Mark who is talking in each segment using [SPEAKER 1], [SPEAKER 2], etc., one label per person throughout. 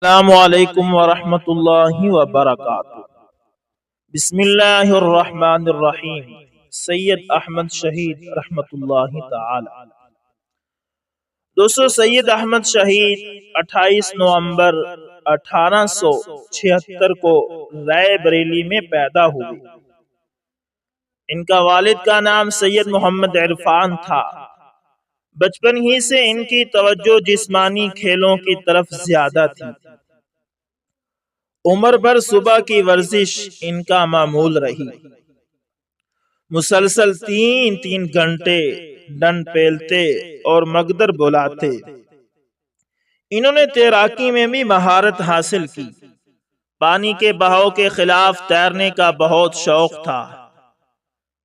[SPEAKER 1] السلام علیکم ورحمۃ اللہ وبرکاتہ۔ بسم اللہ الرحمن الرحیم۔ سید احمد شہید رحمۃ اللہ تعالی۔ دوستو، سید احمد شہید 28 نومبر 1876 کو رائے بریلی میں پیدا ہوئے۔ ان کا والد کا نام سید محمد عرفان تھا۔ بچپن ہی سے ان کی توجہ جسمانی کھیلوں کی طرف زیادہ تھی۔ عمر بھر صبح کی ورزش ان کا معمول رہی۔ مسلسل 3 گھنٹے ڈنڈ پیلتے اور مگدر بلاتے۔ انہوں نے تیراکی میں بھی مہارت حاصل کی۔ پانی کے بہاؤ کے خلاف تیرنے کا بہت شوق تھا۔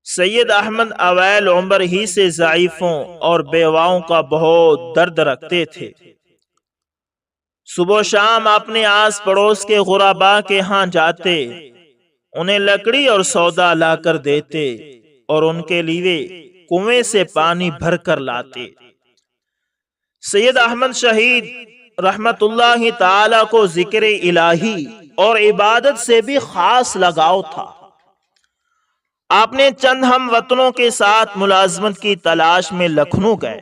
[SPEAKER 1] سید احمد اوائل عمر ہی سے ضعیفوں اور بیواؤں کا بہت درد رکھتے تھے۔ صبح و شام اپنے آس پڑوس کے غرباء کے ہاں جاتے، انہیں لکڑی اور سودا لا کر دیتے اور ان کے لیے کنویں سے پانی بھر کر لاتے۔ سید احمد شہید رحمت اللہ تعالی کو ذکر الہی اور عبادت سے بھی خاص لگاؤ تھا۔ آپ نے چند ہم وطنوں کے ساتھ ملازمت کی تلاش میں لکھنؤ گئے۔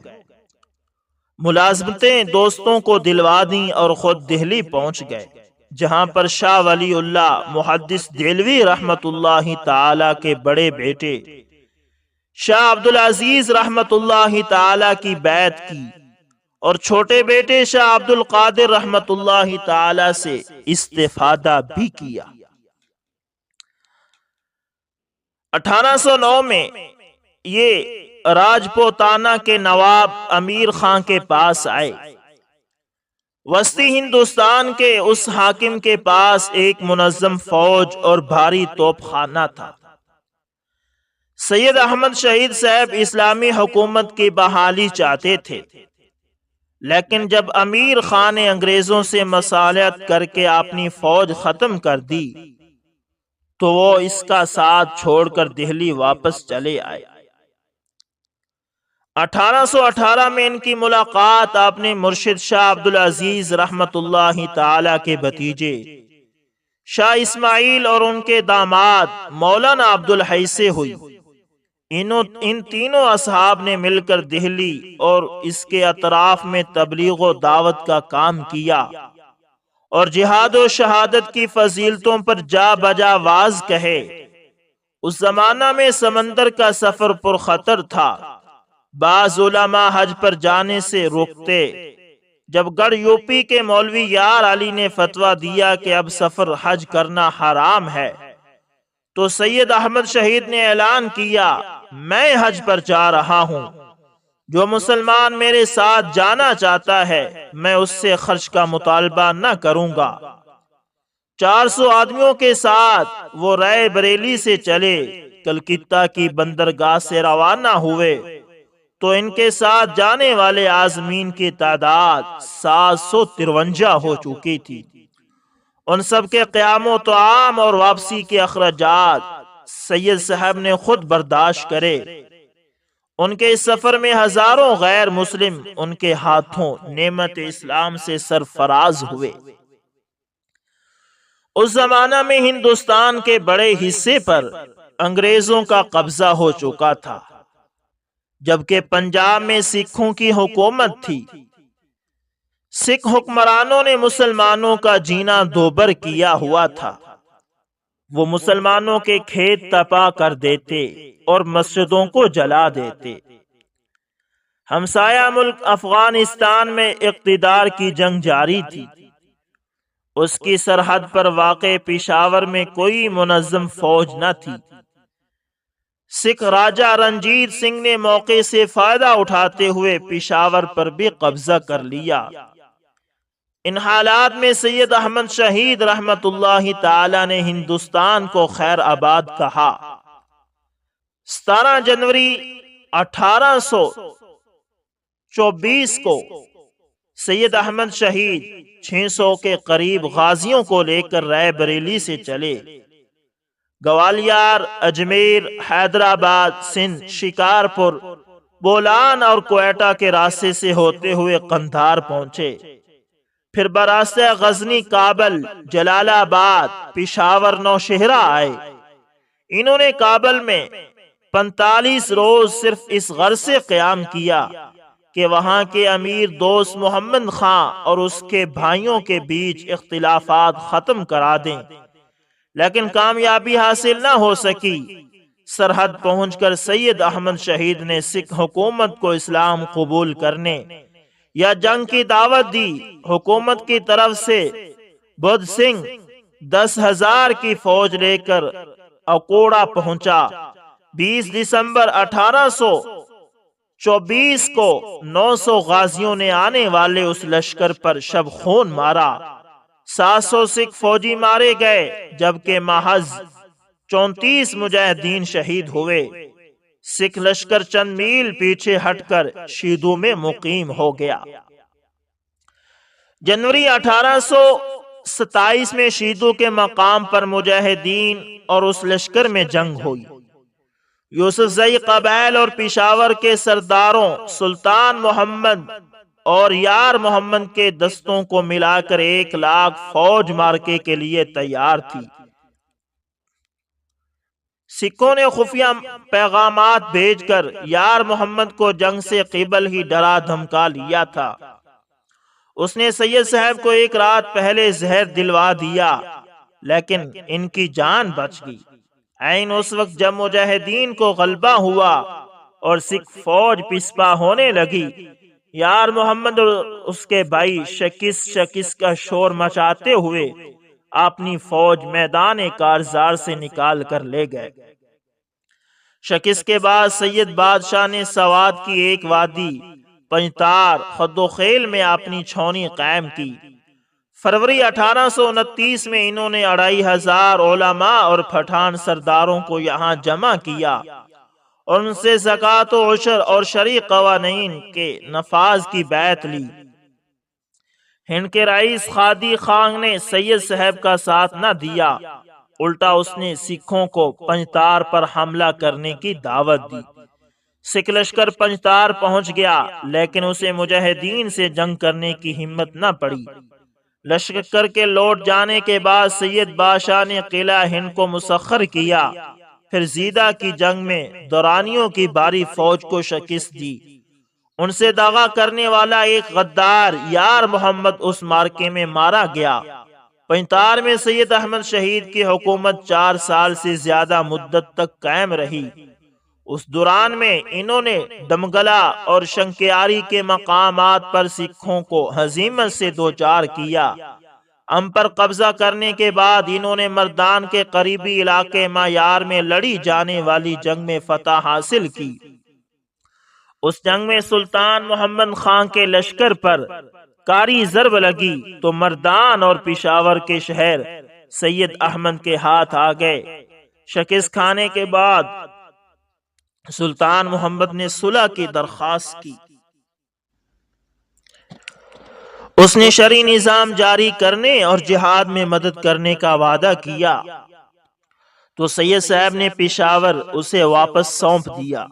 [SPEAKER 1] ملازمتیں دوستوں کو دلوا دیں اور خود دہلی پہنچ گئے، جہاں پر شاہ ولی اللہ محدث دہلوی رحمت اللہ تعالی کے بڑے بیٹے شاہ عبدالعزیز رحمت اللہ تعالی کی بیعت کی اور چھوٹے بیٹے شاہ عبدالقادر رحمت اللہ تعالی سے استفادہ بھی کیا۔ 1809 میں یہ راجپوتانہ کے نواب امیر خان کے پاس آئے۔ وسطی ہندوستان کے اس حاکم کے پاس ایک منظم فوج اور بھاری توپ خانہ تھا۔ سید احمد شہید صاحب اسلامی حکومت کی بحالی چاہتے تھے، لیکن جب امیر خان نے انگریزوں سے مصالحت کر کے اپنی فوج ختم کر دی تو وہ اس کا ساتھ چھوڑ کر دہلی واپس چلے آئے۔ 1818 میں ان کی ملاقات اپنے مرشد شاہ عبدالعزیز رحمت اللہ تعالی کے بھتیجے شاہ اسماعیل اور ان کے داماد مولانا عبدالحی سے ہوئی۔ ان تینوں اصحاب نے مل کر دہلی اور اس کے اطراف میں تبلیغ و دعوت کا کام کیا اور جہاد و شہادت کی فضیلتوں پر جا بجا واز کہے۔ اس زمانہ میں سمندر کا سفر پر خطر تھا۔ بعض علماء حج پر جانے سے روکتے۔ جب گڑھ یوپی کے مولوی یار علی نے فتویٰ دیا کہ اب سفر حج کرنا حرام ہے تو سید احمد شہید نے اعلان کیا، میں حج پر جا رہا ہوں، جو مسلمان میرے ساتھ جانا چاہتا ہے میں اس سے خرچ کا مطالبہ نہ کروں گا۔ 400 آدمیوں کے ساتھ وہ رائے بریلی سے چلے، کلکتہ کی بندرگاہ سے روانہ ہوئے تو ان کے ساتھ جانے والے عازمین کی تعداد 753 ہو چکی تھی۔ ان سب کے قیام و طعام اور واپسی کے اخراجات سید صاحب نے خود برداشت کرے۔ ان کے اس سفر میں ہزاروں غیر مسلم ان کے ہاتھوں نعمت اسلام سے سرفراز ہوئے۔ اس زمانہ میں ہندوستان کے بڑے حصے پر انگریزوں کا قبضہ ہو چکا تھا، جبکہ پنجاب میں سکھوں کی حکومت تھی۔ سکھ حکمرانوں نے مسلمانوں کا جینا دوبر کیا ہوا تھا۔ وہ مسلمانوں کے کھیت تباہ کر دیتے اور مسجدوں کو جلا دیتے۔ ہمسایہ ملک افغانستان میں اقتدار کی جنگ جاری تھی۔ اس کی سرحد پر واقع پشاور میں کوئی منظم فوج نہ تھی۔ سکھ راجہ رنجیت سنگھ نے موقع سے فائدہ اٹھاتے ہوئے پشاور پر بھی قبضہ کر لیا۔ ان حالات میں سید احمد شہید رحمت اللہ تعالی نے ہندوستان کو خیر آباد کہا۔ 17 جنوری 1824 کو سید احمد شہید 600 کے قریب غازیوں کو لے کر رائے بریلی سے چلے۔ گوالیار، اجمیر، حیدرآباد، سندھ، شکارپور، بولان اور کوئٹہ کے راستے سے ہوتے ہوئے قندھار پہنچے۔ پھر براستہ غزنی کابل، جلال آباد، پشاور، نوشہرہ آئے۔ انہوں نے کابل میں 45 روز صرف اس غرض سے قیام کیا کہ وہاں کے امیر دوست محمد خان اور اس کے بھائیوں کے بیچ اختلافات ختم کرا دیں، لیکن کامیابی حاصل نہ ہو سکی۔ سرحد پہنچ کر سید احمد شہید نے سکھ حکومت کو اسلام قبول کرنے یا جنگ کی دعوت دی۔ حکومت کی طرف سے بدھ سنگھ 10,000 کی فوج لے کر اکوڑا پہنچا۔ 20 دسمبر 1824 کو 900 غازیوں نے آنے والے اس لشکر پر شب خون مارا۔ 700 سکھ فوجی مارے گئے، جبکہ محض 34 مجاہدین شہید ہوئے۔ سکھ لشکر چند میل پیچھے ہٹ کر شیدو میں مقیم ہو گیا۔ جنوری 1827 میں شیدو کے مقام پر مجاہدین اور اس لشکر میں جنگ ہوئی۔ یوسف زئی قبائل اور پشاور کے سرداروں سلطان محمد اور یار محمد کے دستوں کو ملا کر 1 لاکھ فوج مارکے کے لیے تیار تھی۔ سکھوں نے خفیہ پیغامات بھیج کر یار محمد کو جنگ سے قبل ہی ڈرا دھمکا لیا تھا۔ اس نے سید صاحب کو 1 رات پہلے زہر دلوا دیا، لیکن ان کی جان بچ گئی۔ عین اس وقت جب مجاہدین کو غلبہ ہوا اور سکھ فوج پسپا ہونے لگی، یار محمد اور اس کے بھائی شکست کا شور مچاتے ہوئے اپنی فوج میدان کارزار سے نکال کر لے گئے۔ شکست کے بعد سید بادشاہ نے سوات کی ایک وادی پنجتار خد و خیل میں اپنی چھاؤنی قائم کی۔ فروری 1829 میں انہوں نے 2500 علماء اور پٹھان سرداروں کو یہاں جمع کیا اور ان سے زکوٰۃ و عشر اور شرعی قوانین کے نفاذ کی بیعت لی۔ ہند کے رئیس خادی خان نے سید صاحب کا ساتھ نہ دیا، الٹا اس نے سکھوں کو پنجتار پر حملہ کرنے کی دعوت دی۔ سکھ لشکر پنجتار پہنچ گیا، لیکن اسے مجاہدین سے جنگ کرنے کی ہمت نہ پڑی۔ لشکر کے لوٹ جانے کے بعد سید بادشاہ نے قلعہ ہند کو مسخر کیا، پھر زیدہ کی جنگ میں دورانیوں کی باری فوج کو شکست دی۔ ان سے دغا کرنے والا ایک غدار یار محمد اس مارکے میں مارا گیا۔ پنجتار میں سید احمد شہید کی حکومت 4 سال سے زیادہ مدت تک قائم رہی۔ اس دوران میں انہوں نے دمگلا اور شنکیاری کے مقامات پر سکھوں کو ہزیمت سے دوچار کیا۔ ام پر قبضہ کرنے کے بعد انہوں نے مردان کے قریبی علاقے مایار میں لڑی جانے والی جنگ میں فتح حاصل کی۔ اس جنگ میں سلطان محمد خان کے لشکر پر کاری ضرب لگی تو مردان اور پشاور کے شہر سید احمد کے ہاتھ آ گئے۔ شکست کھانے کے بعد سلطان محمد نے صلح کی درخواست کی۔ اس نے شرعی نظام جاری کرنے اور جہاد میں مدد کرنے کا وعدہ کیا تو سید صاحب نے پشاور اسے واپس سونپ دیا۔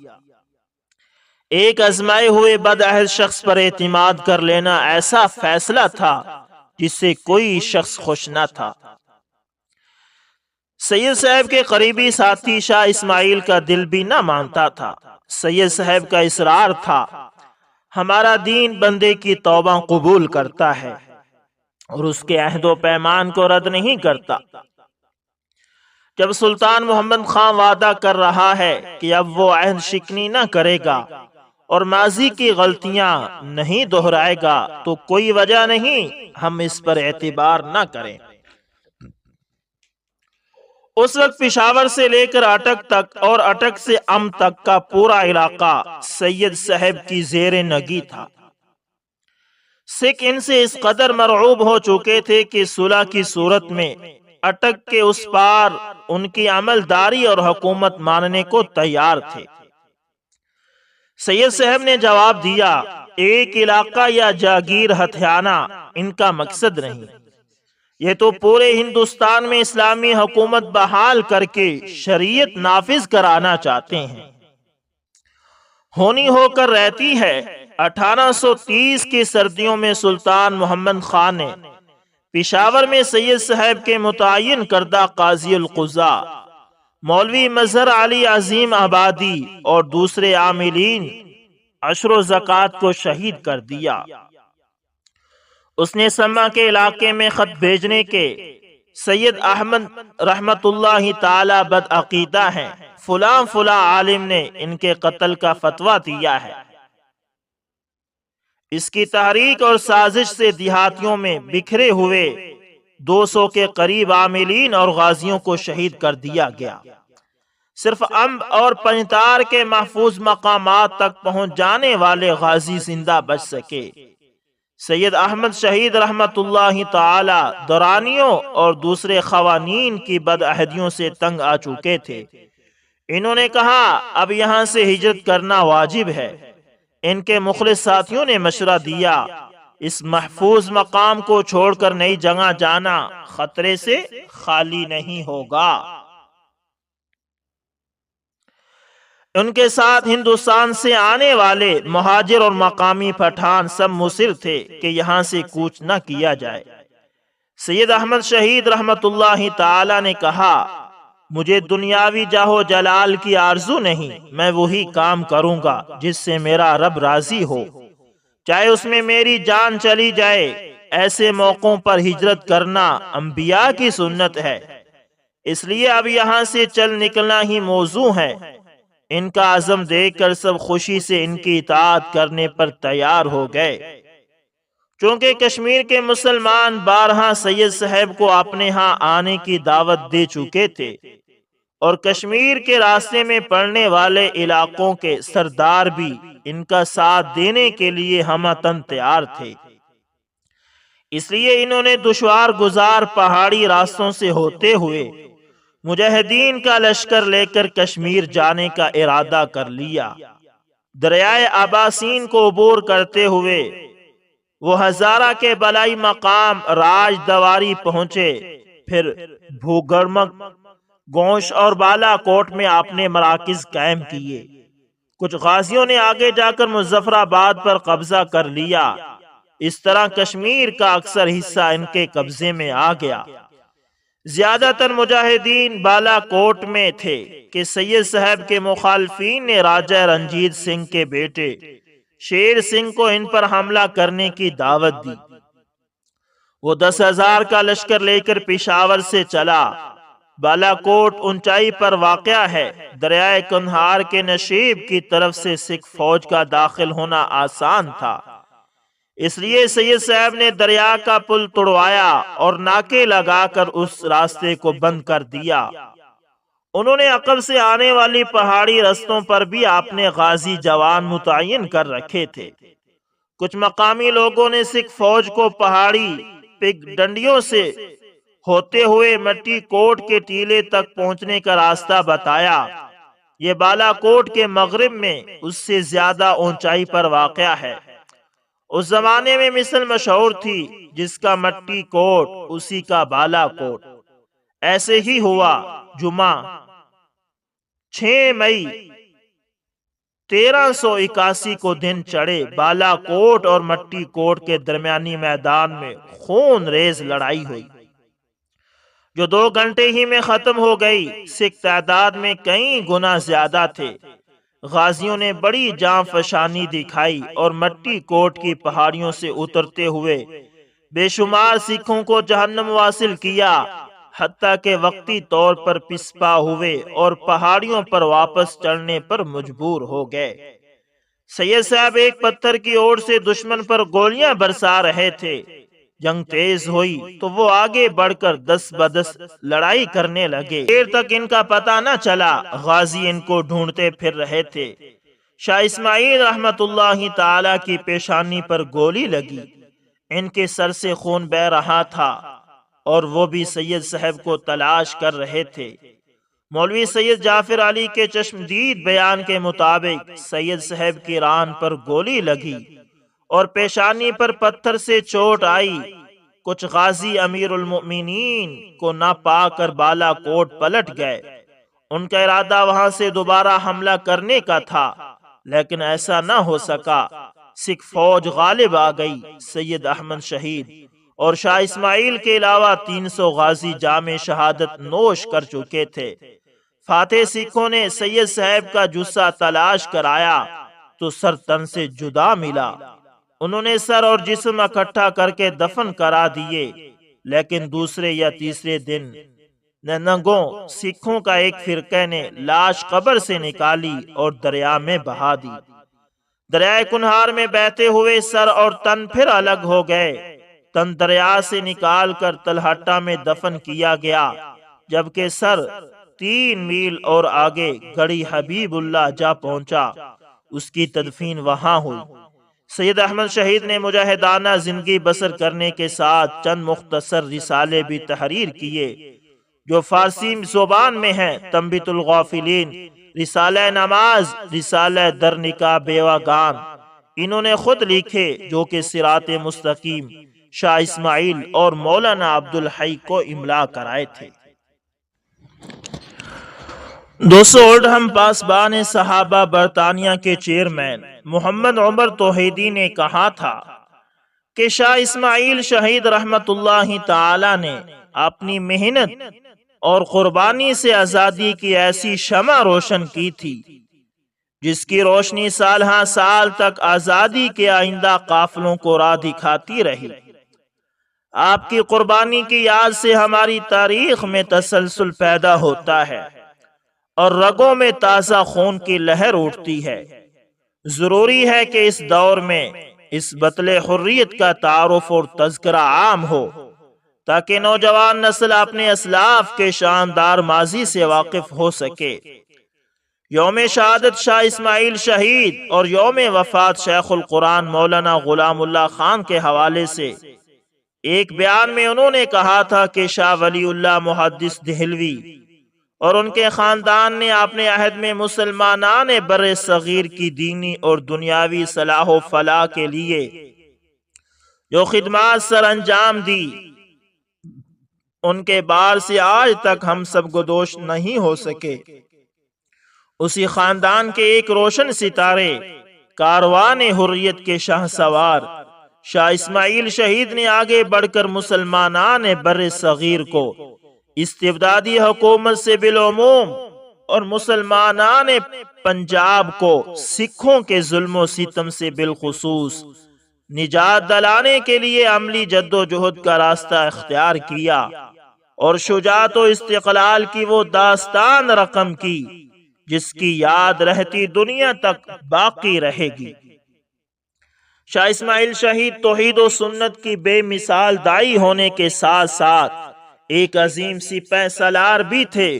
[SPEAKER 1] ایک آزمائے ہوئے بدعہد شخص پر اعتماد کر لینا ایسا فیصلہ تھا جس سے کوئی شخص خوش نہ تھا۔ سید صاحب کے قریبی ساتھی شاہ اسماعیل کا دل بھی نہ مانتا تھا۔ سید صاحب کا اصرار تھا، ہمارا دین بندے کی توبہ قبول کرتا ہے اور اس کے عہد و پیمان کو رد نہیں کرتا۔ جب سلطان محمد خان وعدہ کر رہا ہے کہ اب وہ عہد شکنی نہ کرے گا اور ماضی کی غلطیاں نہیں دہرائے گا تو کوئی وجہ نہیں ہم اس پر اعتبار نہ کریں۔ اس وقت پشاور سے لے کر اٹک تک اور اٹک سے ام تک کا پورا علاقہ سید صاحب کی زیر نگی تھا۔ سکھ ان سے اس قدر مرعوب ہو چکے تھے کہ صلح کی صورت میں اٹک کے اس پار ان کی عملداری اور حکومت ماننے کو تیار تھے۔ سید صاحب نے جواب دیا، ایک علاقہ یا جاگیر ہتھیانا ان کا مقصد نہیں، یہ تو پورے ہندوستان میں اسلامی حکومت بحال کر کے شریعت نافذ کرانا چاہتے ہیں۔ ہونی ہو کر رہتی ہے 1830 کی سردیوں میں سلطان محمد خان نے پشاور میں سید صاحب کے متعین کردہ قاضی القضاء مولوی مظہر علی عظیم آبادی اور دوسرے عاملین عشر و زکوٰۃ کو شہید کر دیا۔ اس نے سما کے علاقے میں خط بھیجنے کے سید احمد رحمت اللہ تعالی بدعقیدہ ہیں، فلاں فلاں عالم نے ان کے قتل کا فتویٰ دیا ہے۔ اس کی تحریک اور سازش سے دیہاتیوں میں بکھرے ہوئے 200 کے قریب عاملین اور غازیوں کو شہید کر دیا گیا۔ صرف امب اور پنجتار کے محفوظ مقامات تک پہنچ جانے والے غازی زندہ بچ سکے۔ سید احمد شہید رحمت اللہ تعالی دورانیوں اور دوسرے قوانین کی بدعہدیوں سے تنگ آ چکے تھے۔ انہوں نے کہا اب یہاں سے ہجرت کرنا واجب ہے۔ ان کے مخلص ساتھیوں نے مشورہ دیا اس محفوظ مقام کو چھوڑ کر نئی جگہ جانا خطرے سے خالی نہیں ہوگا۔ ان کے ساتھ ہندوستان سے آنے والے مہاجر اور مقامی پٹھان سب مصر تھے کہ یہاں سے کوچ نہ کیا جائے۔ سید احمد شہید رحمت اللہ تعالی نے کہا مجھے دنیاوی جاہ و جلال کی آرزو نہیں، میں وہی کام کروں گا جس سے میرا رب راضی ہو، چاہے اس میں میری جان چلی جائے۔ ایسے موقعوں پر ہجرت کرنا انبیاء کی سنت ہے، اس لیے اب یہاں سے چل نکلنا ہی موضوع ہے۔ ان کا عزم دیکھ کر سب خوشی سے ان کی اطاعت کرنے پر تیار ہو گئے۔ چونکہ کشمیر کے مسلمان بارہا سید صاحب کو اپنے ہاں آنے کی دعوت دے چکے تھے اور کشمیر کے راستے میں پڑنے والے علاقوں کے سردار بھی ان کا ساتھ دینے کے لیے ہمہ تیار تھے۔ اس لیے انہوں نے دشوار گزار پہاڑی راستوں سے ہوتے ہوئے مجاہدین کا لشکر لے کر کشمیر جانے کا ارادہ کر لیا۔ دریائے اباسین کو عبور کرتے ہوئے وہ ہزارہ کے بلائی مقام راج دواری پہنچے، پھر بھوگرمک، گونش اور بالا کوٹ میں اپنے مراکز قائم کیے۔ کچھ غازیوں نے آگے جا کر مظفر آباد پر قبضہ کر لیا۔ اس طرح کشمیر کا اکثر حصہ ان کے قبضے میں آ گیا۔ زیادہ تر مجاہدین بالا کوٹ میں تھے کہ سید صاحب کے مخالفین نے راجہ رنجیت سنگھ کے بیٹے شیر سنگھ کو ان پر حملہ کرنے کی دعوت دی۔ وہ 10,000 کا لشکر لے کر پشاور سے چلا۔ بالا کوٹ اونچائی پر واقع ہے۔ دریائے کنہار کے نشیب کی طرف سے سکھ فوج کا داخل ہونا آسان تھا، اس لیے سید صاحب نے دریا کا پل توڑوایا اور ناکے لگا کر اس راستے کو بند کر دیا۔ انہوں نے عقب سے آنے والی پہاڑی رستوں پر بھی اپنے غازی جوان متعین کر رکھے تھے۔ کچھ مقامی لوگوں نے سکھ فوج کو پہاڑی پگ ڈنڈیوں سے ہوتے ہوئے مٹی کوٹ کے ٹیلے تک پہنچنے کا راستہ بتایا۔ یہ بالا کوٹ کے مغرب میں اس سے زیادہ اونچائی پر واقع ہے۔ اس زمانے میں مثل مشہور تھی جس کا مٹی کوٹ اسی کا بالا کوٹ۔ ایسے ہی ہوا۔ جمعہ 6 مئی 1381 کو دن چڑھے بالا کوٹ اور مٹی کوٹ کے درمیانی میدان میں خون ریز لڑائی ہوئی جو 2 گھنٹے ہی میں ختم ہو گئی۔ سکھ تعداد میں کئی گنا زیادہ تھے۔ غازیوں نے بڑی جاں فشانی دکھائی اور مٹی کوٹ کی پہاڑیوں سے اترتے ہوئے بے شمار سکھوں کو جہنم واصل کیا، حتیٰ کہ وقتی طور پر پسپا ہوئے اور پہاڑیوں پر واپس چڑھنے پر مجبور ہو گئے۔ سید صاحب ایک پتھر کی اوٹ سے دشمن پر گولیاں برسا رہے تھے۔ جنگ تیز ہوئی تو وہ آگے بڑھ کر 10 بدس لڑائی کرنے لگے۔ دیر تک ان کا پتہ نہ چلا، غازی ان کو ڈھونڈتے پھر رہے تھے۔ شاہ اسماعیل رحمت اللہ تعالی کی پیشانی پر گولی لگی، ان کے سر سے خون بہہ رہا تھا اور وہ بھی سید صاحب کو تلاش کر رہے تھے۔ مولوی سید جعفر علی کے چشمدید بیان کے مطابق سید صاحب کی ران پر گولی لگی اور پیشانی پر پتھر سے چوٹ آئی۔ کچھ غازی امیر المؤمنین کو نہ پا کر بالا کوٹ پلٹ گئے۔ ان کا ارادہ وہاں سے دوبارہ حملہ کرنے کا تھا، لیکن ایسا نہ ہو سکا۔ سکھ فوج غالب آ گئی۔ سید احمد شہید اور شاہ اسماعیل کے علاوہ 300 غازی جام شہادت نوش کر چکے تھے۔ فاتح سکھوں نے سید صاحب کا جثہ تلاش کرایا تو سر تن سے جدا ملا۔ انہوں نے سر اور جسم اکٹھا کر کے دفن کرا دیے، لیکن دوسرے یا تیسرے دن ننگوں سکھوں کا ایک فرقے نے لاش قبر سے نکالی اور دریا میں بہا دی۔ دریائے کنہار میں بہتے ہوئے سر اور تن پھر الگ ہو گئے۔ تن دریا سے نکال کر تلہٹہ میں دفن کیا گیا، جبکہ سر 3 میل اور آگے گڑھی حبیب اللہ جا پہنچا، اس کی تدفین وہاں ہوئی۔ سید احمد شہید نے مجاہدانہ زندگی بسر کرنے کے ساتھ چند مختصر رسالے بھی تحریر کیے جو فارسی زبان میں ہیں۔ تنبیۃ الغافلین، رسالہ نماز، رسالہ در نکاح بیوہ گان انہوں نے خود لکھے، جو کہ صراط مستقیم شاہ اسماعیل اور مولانا عبدالحی کو املا کرائے تھے۔ دوستو، اولڈہم پاسبان صحابہ برطانیہ کے چیئرمین محمد عمر توحیدی نے کہا تھا کہ شاہ اسماعیل شہید رحمت اللہ تعالی نے اپنی محنت اور قربانی سے آزادی کی ایسی شمع روشن کی تھی جس کی روشنی سال ہاں سال تک آزادی کے آئندہ قافلوں کو راہ دکھاتی رہی۔ آپ کی قربانی کی یاد سے ہماری تاریخ میں تسلسل پیدا ہوتا ہے اور رگوں میں تازہ خون کی لہر اٹھتی ہے۔ ضروری ہے کہ اس دور میں اس بطل حریت کا تعارف اور تذکرہ عام ہو تاکہ نوجوان نسل اپنے اسلاف کے شاندار ماضی سے واقف ہو سکے۔ یوم شہادت شاہ اسماعیل شہید اور یوم وفات شیخ القرآن مولانا غلام اللہ خان کے حوالے سے ایک بیان میں انہوں نے کہا تھا کہ شاہ ولی اللہ محدث دہلوی اور ان کے خاندان نے اپنے عہد میں مسلمانان بر صغیر کی دینی اور دنیاوی صلاح و فلاح کے لیے جو خدمات سر انجام دی، ان کے بار سے آج تک ہم سب گدوش نہیں ہو سکے۔ اسی خاندان کے ایک روشن ستارے، کاروان حریت کے شاہ سوار شاہ اسماعیل شہید نے آگے بڑھ کر مسلمانان بر صغیر کو استبدادی حکومت سے بالعموم اور مسلمانان پنجاب کو سکھوں کے ظلم و ستم سے بالخصوص نجات دلانے کے لیے عملی جد و جہد کا راستہ اختیار کیا اور شجاعت و استقلال کی وہ داستان رقم کی جس کی یاد رہتی دنیا تک باقی رہے گی۔ شاہ اسماعیل شہید توحید و سنت کی بے مثال داعی ہونے کے ساتھ ساتھ ایک عظیم سپہ سالار بھی تھے،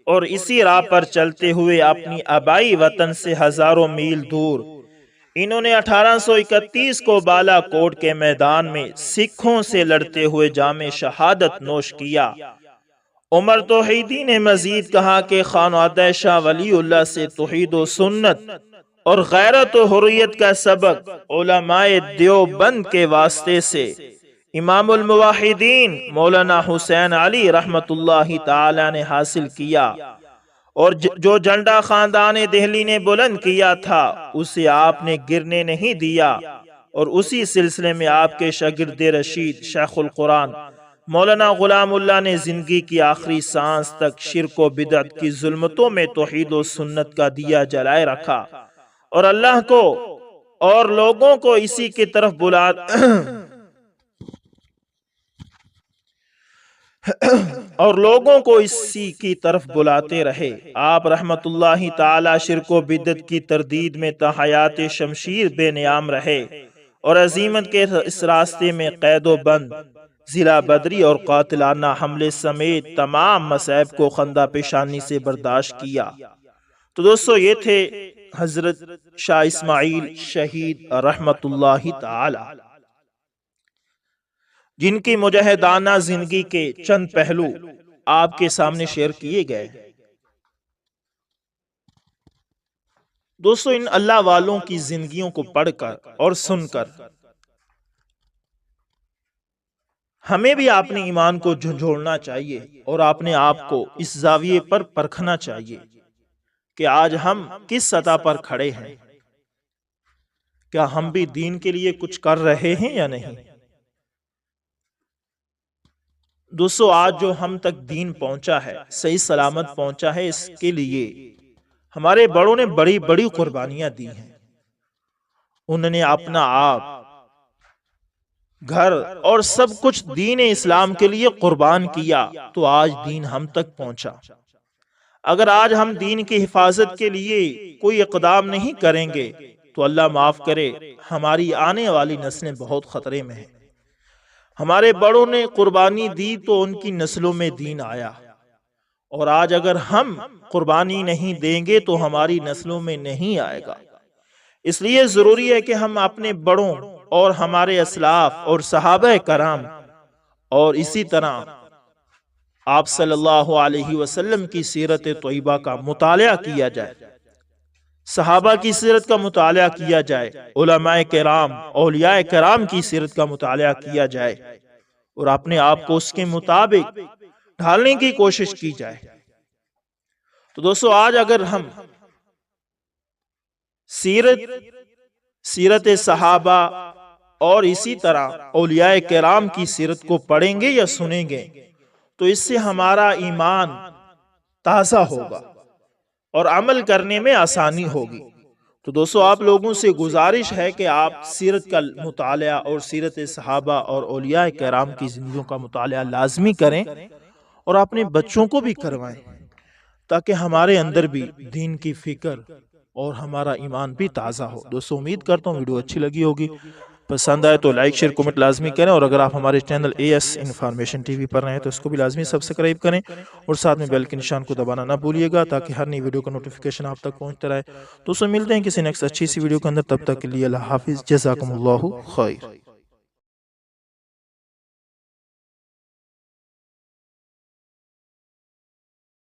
[SPEAKER 1] اور اسی راہ پر چلتے ہوئے اپنی آبائی وطن سے ہزاروں میل دور انہوں نے 1831 کو بالا کوٹ کے میدان میں سکھوں سے لڑتے ہوئے جام شہادت نوش کیا۔ عمر توحیدی نے مزید کہا کہ خانوادہ شاہ ولی اللہ سے توحید و سنت اور غیرت و حریت کا سبق علماء دیوبند کے واسطے سے امام الموحدین مولانا حسین علی رحمت اللہ تعالی نے حاصل کیا، اور جو جھنڈا خاندان دہلی نے بلند کیا تھا اسے آپ نے گرنے نہیں دیا، اور اسی سلسلے میں آپ کے شاگرد رشید شیخ القرآن مولانا غلام اللہ نے زندگی کی آخری سانس تک شرک و بدعت کی ظلمتوں میں توحید و سنت کا دیا جلائے رکھا، اور اللہ کو اور لوگوں کو اسی کی طرف بلاتے رہے۔ آپ رحمت اللہ تعالی شرک و بدعت کی تردید میں تا حیات شمشیر بے نیام رہے، اور عزیمت کے اس راستے میں قید و بند، ضلع بدری اور قاتلانہ حملے سمیت تمام مصائب کو خندہ پیشانی سے برداشت کیا۔ تو دوستو، یہ تھے حضرت شاہ اسماعیل شہید رحمت اللہ تعالی، جن کی مجاہدانہ زندگی کے چند پہلو آپ کے سامنے شیئر کیے گئے۔ دوستو، ان اللہ والوں کی زندگیوں کو پڑھ کر اور سن کر ہمیں بھی اپنے ایمان کو جھنجھوڑنا چاہیے اور اپنے آپ کو اس زاویے پر پرکھنا چاہیے کہ آج ہم کس سطح پر کھڑے ہیں۔ کیا ہم بھی دین کے لیے کچھ کر رہے ہیں یا نہیں؟ دوستو، آج جو ہم تک دین پہنچا ہے، صحیح سلامت پہنچا ہے، اس کے لیے ہمارے بڑوں نے بڑی بڑی قربانیاں دی ہیں۔ انہوں نے اپنا آپ، گھر اور سب کچھ دین اسلام کے لیے قربان کیا، تو آج دین ہم تک پہنچا۔ اگر آج ہم دین کی حفاظت کے لیے کوئی اقدام نہیں کریں گے تو اللہ معاف کرے، ہماری آنے والی نسلیں بہت خطرے میں ہیں۔ ہمارے بڑوں نے قربانی دی تو ان کی نسلوں میں دین آیا، اور آج اگر ہم قربانی نہیں دیں گے تو ہماری نسلوں میں نہیں آئے گا۔ اس لیے ضروری ہے کہ ہم اپنے بڑوں اور ہمارے اسلاف اور صحابہ کرام اور اسی طرح آپ صلی اللہ علیہ وسلم کی سیرت طیبہ کا مطالعہ کیا جائے، صحابہ کی سیرت کا مطالعہ کیا جائے، علماء کرام، اولیاء کرام کی سیرت کا مطالعہ کیا جائے، اور اپنے آپ کو اس کے مطابق ڈھالنے کی کوشش کی جائے۔ تو دوستو، آج اگر ہم سیرت صحابہ اور اسی طرح اولیاء کرام کی سیرت کو پڑھیں گے یا سنیں گے تو اس سے ہمارا ایمان تازہ ہوگا اور عمل کرنے میں آسانی ہوگی۔ تو دوستو، آپ لوگوں سے گزارش ہے کہ آپ سیرت کا مطالعہ اور سیرت صحابہ اور اولیاء کرام کی زندگیوں کا مطالعہ لازمی کریں اور اپنے بچوں کو بھی کروائیں، تاکہ ہمارے اندر بھی دین کی فکر اور ہمارا ایمان بھی تازہ ہو۔ دوستو، امید کرتا ہوں ویڈیو اچھی لگی ہوگی، پسند آئے تو لائک شیئر کومنٹ لازمی کریں، اور اگر آپ ہمارے چینل AS انفارمیشن TV پر رہے ہیں تو اس کو بھی لازمی سبسکرائب کریں، اور ساتھ میں بیل کے نشان کو دبانا نہ بھولیے گا تاکہ ہر نئی ویڈیو کا نوٹیفیکیشن آپ تک پہنچتا رہے۔ دوستو، ملتے ہیں کسی نیکسٹ اچھی سی ویڈیو کے اندر، تب تک کے لیے اللہ حافظ، جزاکم اللہ خیر۔